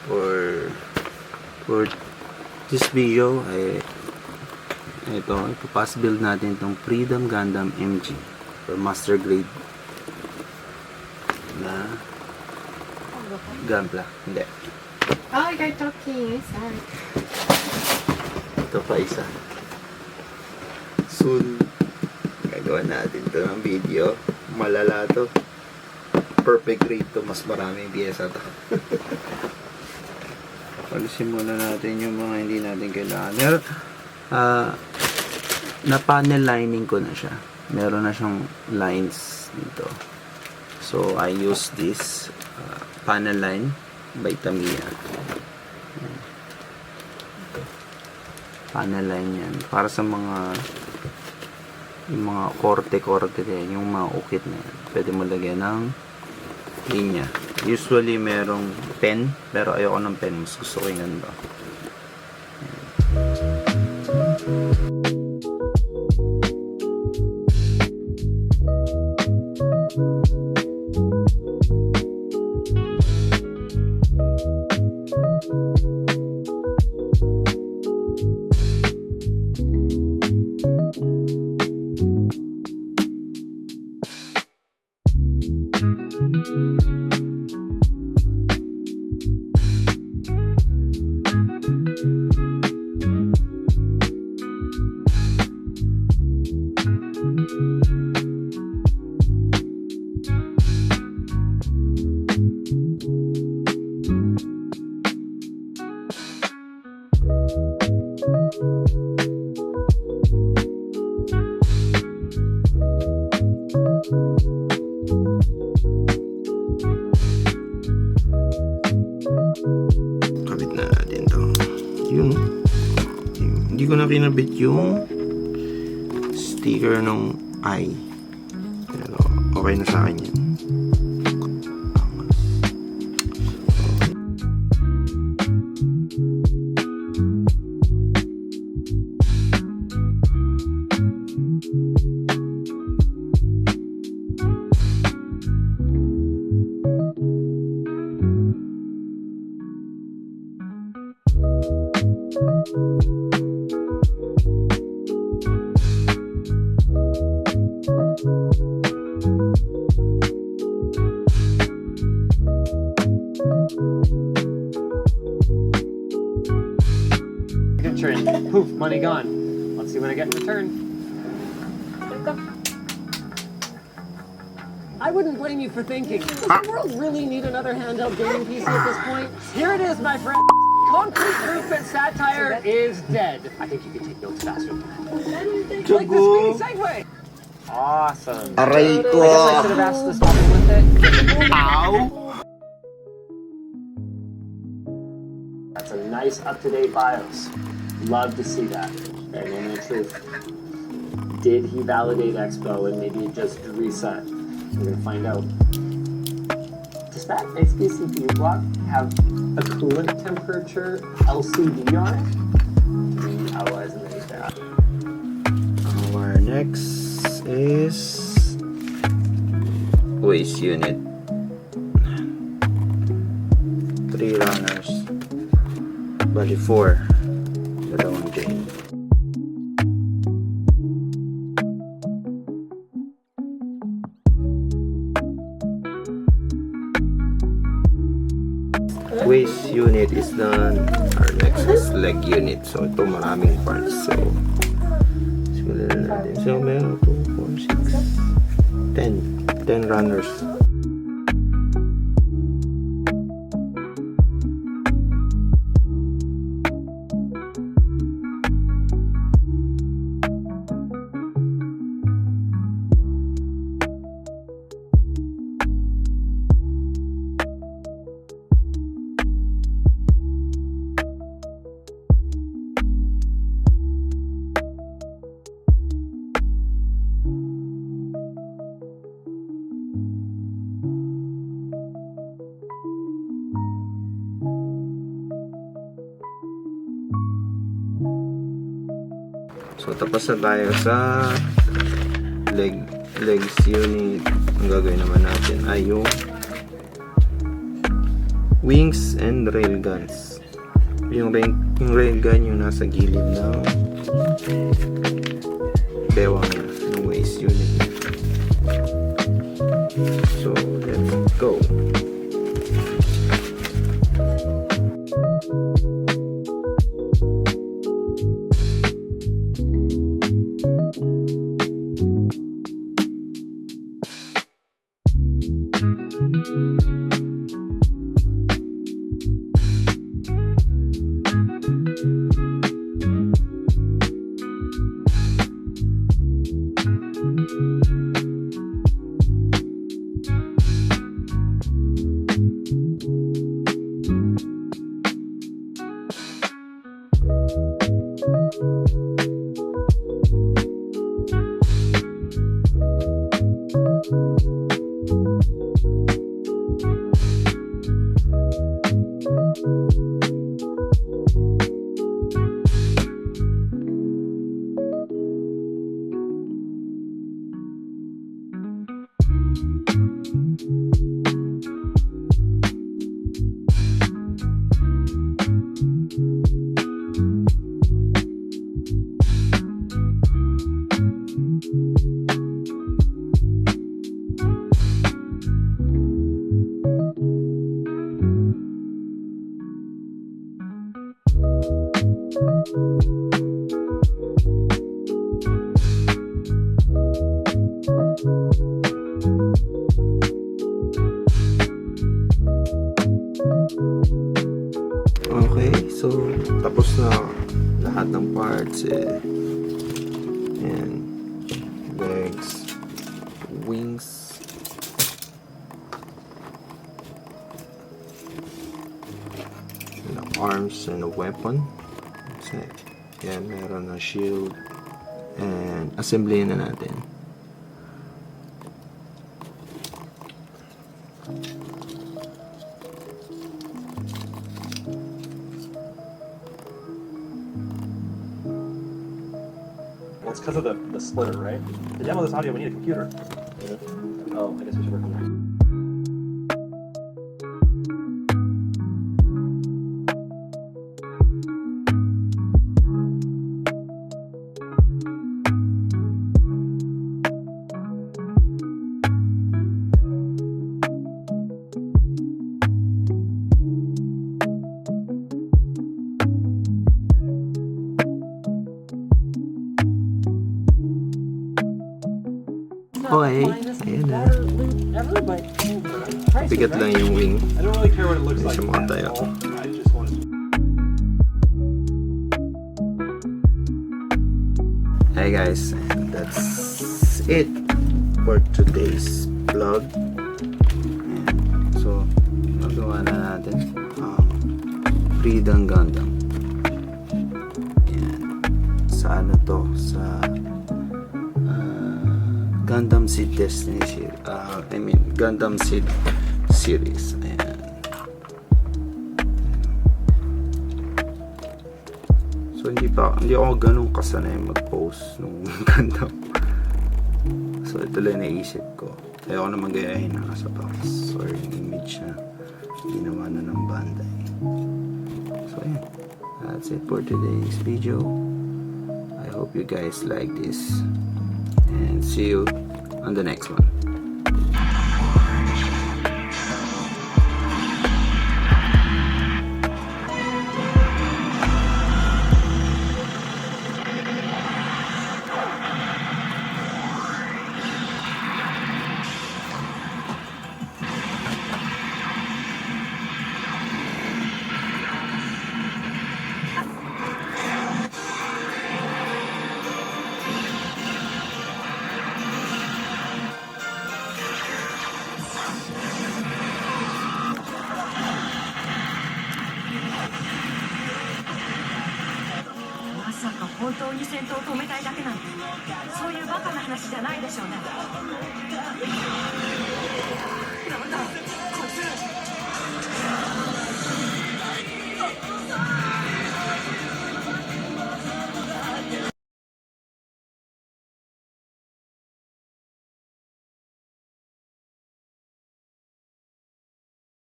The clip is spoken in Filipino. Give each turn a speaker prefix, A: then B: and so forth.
A: for this video ay ipapass build natin itong Freedom Gundam MG or master grade na Gunpla. Hindi.
B: Oh, you're talking. Sorry.
A: Ito pa isa. Soon gagawa natin ito ng video. Malala to. Perfect grade to. Mas maraming piyesa to. Palisin muna natin yung mga hindi natin kailangan. Meron, na panel lining ko na siya. Meron na siyang lines dito. So, I use this panel line by Tamiya. Panel line yan. Para sa mga yung mga korte-korte din, yung mga ukit na yan. Pwede mo lagyan ng linya. Usually, merong pen. Pero ayoko ng pen. Mas gusto ko yung ganito. Kabit na natin to. Yun. Hindi ko na kinabit yung sticker ng eye. Pero okay na sa akin yan.
C: Poof, money gone. Let's see what I get in return. I wouldn't blame you for thinking, does the world really need another handheld gaming PC at this point? Here it is, my friend. Concrete proof that satire is dead. I think you can take notes faster than that. Like the speedy segue. Awesome.
A: Aray ko!
C: I guess I should have asked to stop it with it.
A: Ow!
C: That's a nice up-to-date BIOS. Love to see that. Okay, moment of truth. Did he validate Expo and maybe it just reset? We're gonna find out. Does that XP CPU block have a coolant temperature LCD on it? Otherwise, underneath that.
A: Our next is waste unit. 3 runners. Bali 4. Dalawang chain. Waist unit is done. Our next is leg unit. So ito maraming parts. So simulan na natin. So meron 2, 4, 6, 10 runners. So tapos na tayo sa legs unit. Ang gagawin naman natin ay yung wings and railguns. Yung railgun yung nasa gilid ng bewang niya, ng waist unit niya. So, let's go. Okay, so tapos na lahat ng parts and legs, wings, and arms and a weapon. So, yan, meron na shield and assembly na natin.
D: Well, it's because of the splitter, right? To demo this audio, we need a computer. Oh, I guess we should work on that.
A: Okay, ayan na. Bigat lang yung wing.
D: I don't really care what it looks
A: Hindi
D: like.
A: siya makatayo.
D: I just want to.
A: Hey guys, and that's it for today's vlog. Ayan. So, magawa na natin ang Freedom Gundam. Ayan. Sa ano to? Sa Gundam Seed Destiny series. Gundam Seed series. Ayan. So hindi ako ganun kasanay mag-post nung Gundam. So ito lang naisip ko. Ayoko na magayahin na sa box or yung image na ginawa na ng Bandai. So ayan. That's it for today's video. I hope you guys like this. And see you on the next one.
E: Masaka 本当に戦闘を止めたいだけなんてそういうバカな話じゃないでしょうね。なんだこいつ